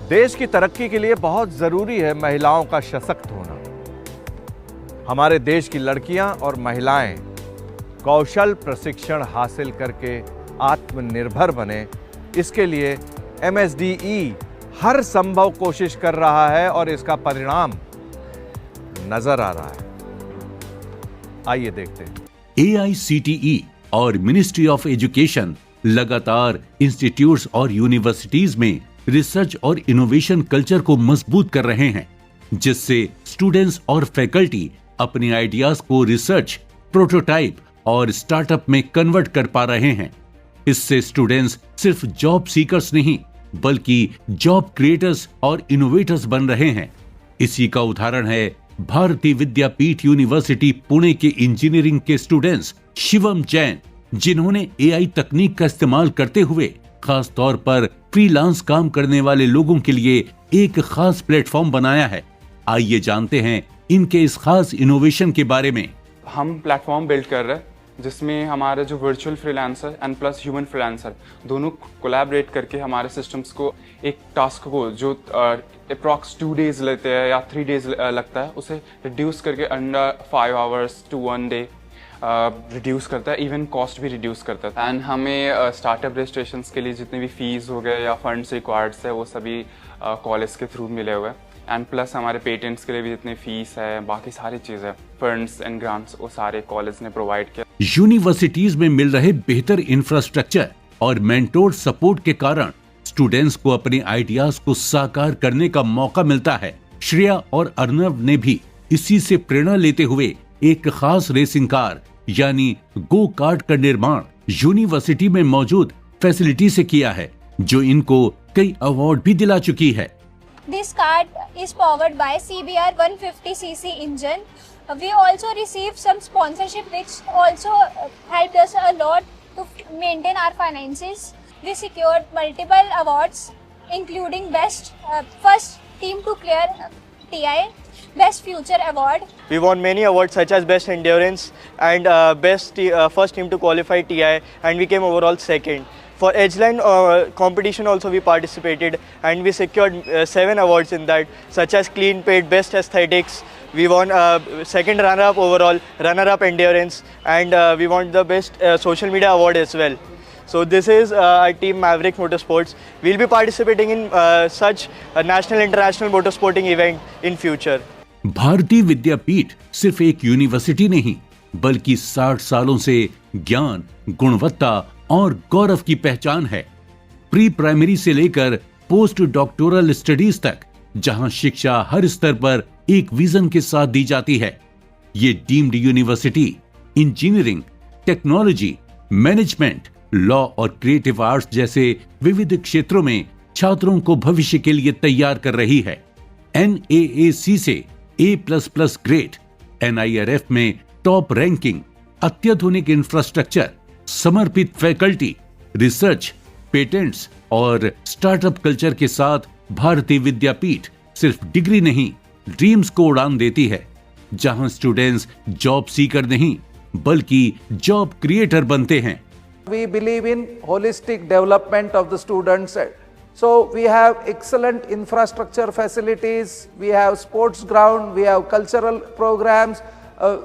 देश की तरक्की के लिए बहुत जरूरी है महिलाओं का सशक्त होना। हमारे देश की लड़कियां और महिलाएं कौशल प्रशिक्षण हासिल करके आत्मनिर्भर बने, इसके लिए MSDE हर संभव कोशिश कर रहा है और इसका परिणाम नजर आ रहा है। आइए देखते हैं। AICTE और मिनिस्ट्री ऑफ एजुकेशन लगातार इंस्टीट्यूट्स और यूनिवर्सिटीज में रिसर्च और इनोवेशन कल्चर को मजबूत कर रहे हैं, जिससे स्टूडेंट्स और फैकल्टी अपने आइडियाज को रिसर्च, प्रोटोटाइप और स्टार्टअप में कन्वर्ट कर पा रहे हैं। इससे स्टूडेंट्स सिर्फ जॉब सीकर्स नहीं बल्कि जॉब क्रिएटर्स और इनोवेटर्स बन रहे हैं। इसी का उदाहरण है भारतीय विद्यापीठ यूनिवर्सिटी पुणे के इंजीनियरिंग के स्टूडेंट्स शिवम जैन, जिन्होंने AI तकनीक का इस्तेमाल करते हुए खास तौर पर फ्रीलांस काम करने वाले लोगों के लिए एक खास प्लेटफॉर्म बनाया है। आइए जानते हैं इनके इस खास इनोवेशन के बारे में। हम प्लेटफॉर्म बिल्ड कर रहे हैं जिसमें हमारे जो virtual freelancer and plus human freelancer दोनों कोलैबोरेट करके हमारे सिस्टम्स को एक टास्क को जो अप्रॉक्स 2 days लेते हैं या 3 days लगता है, उसे रिड्यूस करके under 5 hours to 1 day reduce करता है। इवन कॉस्ट भी रिड्यूस करता है। एंड हमें स्टार्टअप रजिस्ट्रेशन के लिए जितने भी फीस हो गए या फंड्स रिक्वायर्ड्स है वो सभी कॉलेज के थ्रू मिले हुए हैं। एंड प्लस हमारे पेटेंट्स के लिए भी जितने फीस है, बाकी सारी चीज़ें, फंड्स एंड ग्रांट्स, वो सारे कॉलेज ने प्रोवाइड किया। यूनिवर्सिटीज में मिल रहे बेहतर इंफ्रास्ट्रक्चर और मेंटोर सपोर्ट के कारण स्टूडेंट्स को अपने आइडियाज को साकार करने का मौका मिलता है। श्रेया और अर्नव ने भी इसी से प्रेरणा लेते हुए एक खास रेसिंग कार यानी गो कार्ट का निर्माण यूनिवर्सिटी में मौजूद फैसिलिटी से किया है, जो इनको कई अवार्ड भी दिला चुकी है। This kart is powered by CBR 150cc engine. We also received some sponsorship which also helped us a lot to maintain our finances. We secured multiple awards including best first team to clear TI, best future award. We won many awards such as best endurance and best first team to qualify TI, and we came overall second. For Edgeline competition also we participated and we secured 7 awards in that, such as clean paid, best aesthetics. We won second runner-up overall, runner-up endurance, and we won the best social media award as well. So this is our team Maverick Motorsports. We'll be participating in such a national international motorsporting event in future. भारतीय विद्यापीठ सिर्फ एक university नहीं बल्कि 60 सालों से ज्ञान, गुणवत्ता और गौरव की पहचान है। प्री प्राइमरी से लेकर पोस्ट डॉक्टोरल स्टडीज तक, जहां शिक्षा हर स्तर पर एक विजन के साथ दी जाती है। ये deemed university engineering, technology, management, law और क्रिएटिव आर्ट्स जैसे विविध क्षेत्रों में छात्रों को भविष्य के लिए तैयार कर रही है। NAAC से A++ ग्रेड, NIRF में टॉप रैंकिंग, अत्याधुनिक इंफ्रास्ट्रक्चर, समर्पित फैकल्टी, रिसर्च, पेटेंट्स और स्टार्टअप कल्चर के साथ भारतीय विद्यापीठ सिर्फ डिग्री नहीं, ड्रीम्स को उड़ान देती है, जहां स्टूडेंट्स जॉब सीकर नहीं बल्कि जॉब क्रिएटर बनते हैं। We believe in holistic development of the students. So we have excellent infrastructure facilities, we have sports ground, we have cultural programs,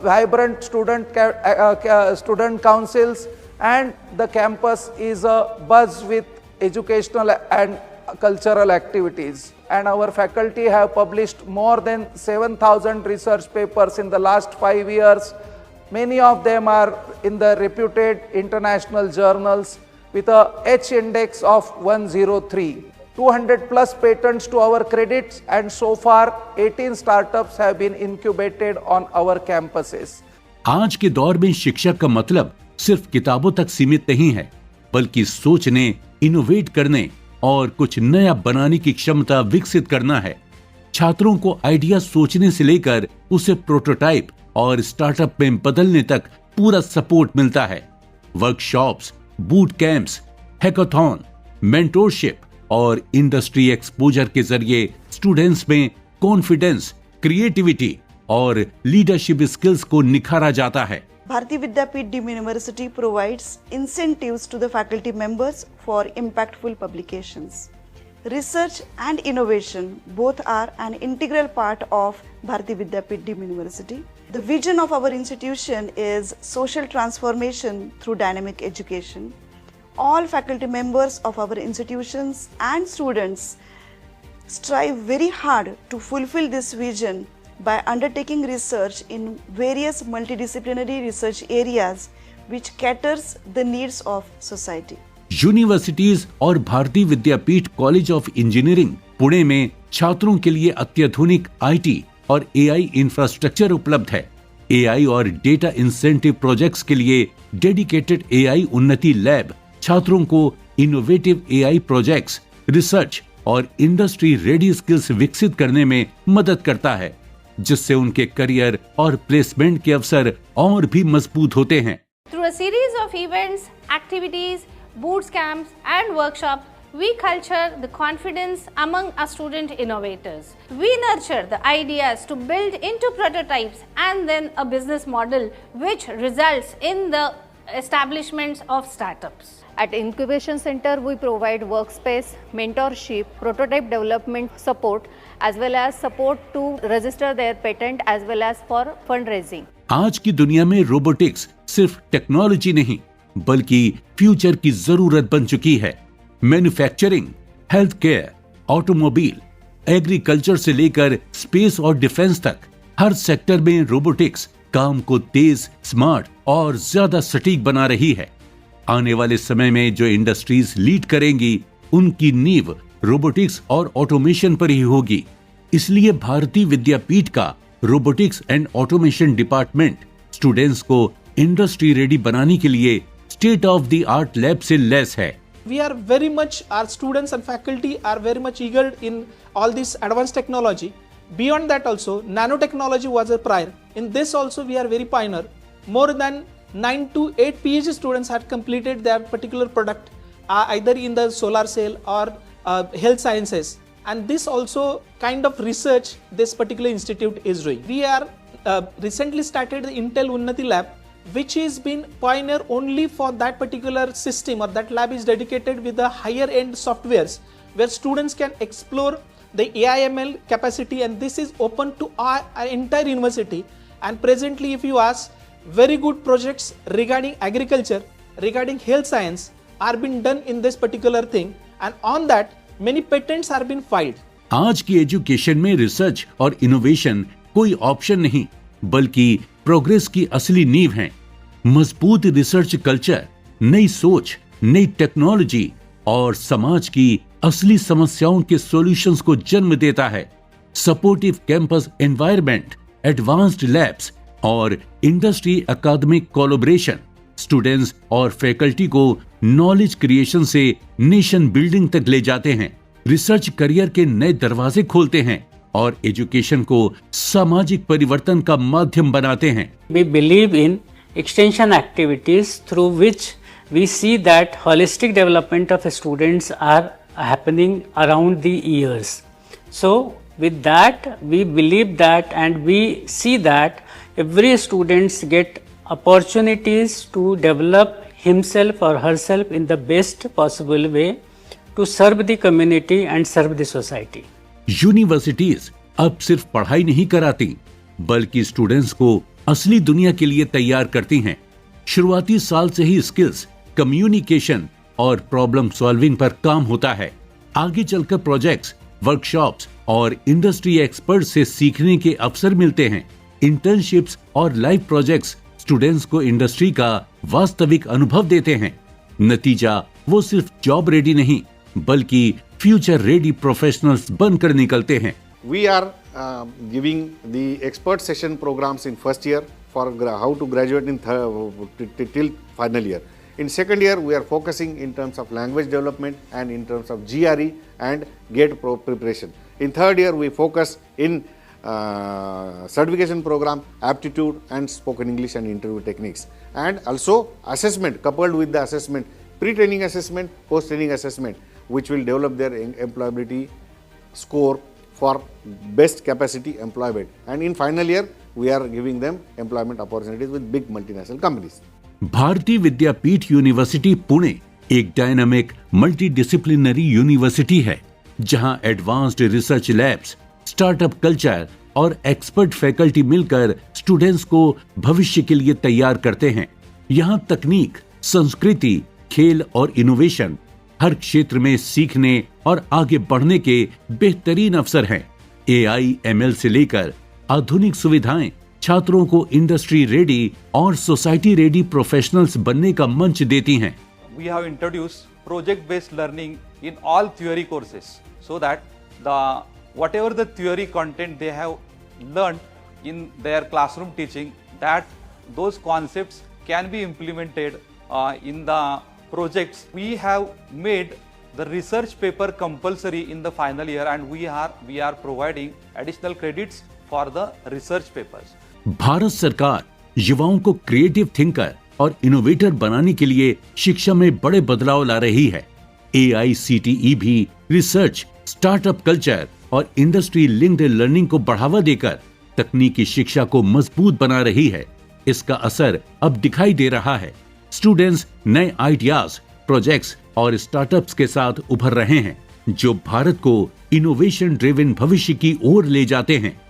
vibrant student councils, and the campus is a buzz with educational and cultural activities. And our faculty have published more than 7,000 research papers in the last 5 years. Many of them are in the reputed international journals with a H index of 103. 200 plus patents to our credits, and so far 18 startups have been incubated on our campuses. आज के दौर में शिक्षा का मतलब सिर्फ किताबों तक सीमित नहीं है, बल्कि सोचने, इनोवेट करने और कुछ नया बनाने की क्षमता विकसित करना है। छात्रों को आइडिया सोचने से लेकर उसे प्रोटोटाइप और स्टार्टअप में बदलने तक पूरा सपोर्ट मिलता है। Workshops, boot camps, hackathon, mentorship और इंडस्ट्री एक्सपोजर के जरिए स्टूडेंट्स में कॉन्फिडेंस, क्रिएटिविटी और लीडरशिप स्किल्स को निखारा जाता है। Bharati Vidyapeeth Deemed University provides incentives to the faculty members for impactful publications. research and innovation both are an integral part of Bharati Vidyapeeth Deemed University. The vision of our institution is social transformation through dynamic education. All faculty members of our institutions and students strive very hard to fulfill this vision by undertaking research in various multidisciplinary research areas which caters the needs of society. Universities और भारतीय विद्यापीठ college of engineering Pune में छात्रों के लिए अत्याधुनिक IT और AI infrastructure उपलब्ध है। एआई और डेटा इंसेंटिव प्रोजेक्ट्स के लिए डेडिकेटेड एआई उन्नति लैब छात्रों को इनोवेटिव एआई प्रोजेक्ट्स, रिसर्च और इंडस्ट्री रेडी स्किल्स विकसित करने में मदद करता है, जिससे उनके करियर और प्लेसमेंट के अवसर और भी मजबूत होते हैं। Through a series of events, activities, boot camps and workshops, we culture the confidence among our student innovators. We nurture the ideas to build into prototypes and then a business model which results in the establishments of startups. At Incubation Center, we provide workspace, mentorship, prototype development support, as well as support to register their patent as well as for fundraising. आज की दुनिया में robotics सिर्फ technology नहीं बल्कि future की जरूरत बन चुकी है। Manufacturing, health care, automobile, agriculture से लेकर स्पेस और डिफेंस तक हर सेक्टर में रोबोटिक्स काम को तेज, स्मार्ट और ज्यादा सटीक बना रही है। आने वाले समय में जो इंडस्ट्रीज लीड करेंगी उनकी नींव रोबोटिक्स और ऑटोमेशन पर ही होगी। इसलिए भारतीय विद्यापीठ का robotics and automation department students को इंडस्ट्री रेडी बनाने के लिए state of the art lab से लैस है। We are very much, our students and faculty are very much eager in all this advanced technology. Beyond that also, nanotechnology was a prior. In this also we are very pioneer. More than 9 to 8 PhD students had completed their particular product either in the solar cell or health sciences. And this also kind of research this particular institute is doing. We are recently started the Intel Unnati Lab, which is been pioneer only for that particular system, or that lab is dedicated with the higher end softwares where students can explore the AI/ML capacity, and this is open to our entire university. And presently if you ask, very good projects regarding agriculture, regarding health science are being done in this particular thing, and on that many patents are being filed. आज की education में research और innovation कोई option नहीं बल्कि progress की असली नींव है। मजबूत रिसर्च कल्चर नई सोच, नई टेक्नोलॉजी और समाज की असली समस्याओं के सॉल्यूशंस को जन्म देता है। Supportive campus environment, advanced labs और इंडस्ट्री एकेडमिक कोलैबोरेशन स्टूडेंट्स और फैकल्टी को नॉलेज क्रिएशन से नेशन बिल्डिंग तक ले जाते हैं, रिसर्च करियर के नए दरवाजे खोलते हैं और एजुकेशन को सामाजिक परिवर्तन का माध्यम बनाते हैं। We believe in extension activities through which we see that holistic development of students are happening around the years. So with that we believe that, and we see that every students get opportunities to develop himself or herself in the best possible way to serve the community and serve the society. Universities अब सिर्फ पढ़ाई नहीं कराती बल्कि students को असली दुनिया के लिए तैयार करती हैं। शुरुआती साल से ही स्किल्स, कम्युनिकेशन और प्रॉब्लम सॉल्विंग पर काम होता है। आगे चलकर प्रोजेक्ट्स, वर्कशॉप्स और इंडस्ट्री एक्सपर्ट से सीखने के अवसर मिलते हैं। इंटर्नशिप्स और लाइव प्रोजेक्ट्स स्टूडेंट्स को इंडस्ट्री का वास्तविक अनुभव देते हैं। नतीजा वो सिर्फ जॉब रेडी नहीं बल्कि फ्यूचर रेडी प्रोफेशनल्स बनकर निकलते हैं। We are giving the expert session programs in first year for how to graduate in till final year. In second year, we are focusing in terms of language development and in terms of GRE and GATE preparation. In third year, we focus in certification program, aptitude and spoken English and interview techniques, and also assessment coupled with the assessment, pre-training assessment, post-training assessment, which will develop their employability score for best capacity employment. And in final year, we are giving them employment opportunities with big multinational companies. भारतीय विद्यापीठ university Pune एक dynamic multidisciplinary university है। जहां advanced research labs, startup culture और expert faculty मिलकर students को भविष्य के लिए तैयार करते हैं। यहां तकनीक, संस्कृति, खेल और इनोवेशन हर क्षेत्र में सीखने और आगे बढ़ने के बेहतरीन अवसर हैं। AI, ML से लेकर आधुनिक सुविधाएं छात्रों को इंडस्ट्री रेडी और सोसाइटी रेडी प्रोफेशनल्स बनने का मंच देती हैं। We have introduced project-based learning in all theory courses, so that whatever the theory content they have learned in their classroom teaching, that those concepts can be implemented in the projects. We have made the research paper compulsory in the final year, and we are providing additional credits for the research papers. Bharat सरकार युवाओं को creative thinker और innovator बनाने के लिए शिक्षा में बड़े बदलाव ला रही है। AICTE भी रिसर्च, स्टार्टअप कल्चर और इंडस्ट्री लिंक्ड लर्निंग को बढ़ावा देकर तकनीकी शिक्षा को मजबूत बना रही है। इसका असर अब दिखाई दे रहा है। स्टूडेंट्स नए आइडियाज, प्रोजेक्ट्स और स्टार्टअप्स के साथ उभर रहे हैं, जो भारत को इनोवेशन ड्रिवन भविष्य की ओर ले जाते हैं।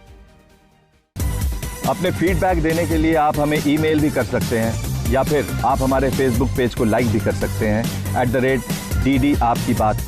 अपने फीडबैक देने के लिए आप हमें ईमेल भी कर सकते हैं या फिर आप हमारे फेसबुक पेज को लाइक भी कर सकते हैं @DD आपकी बात पर।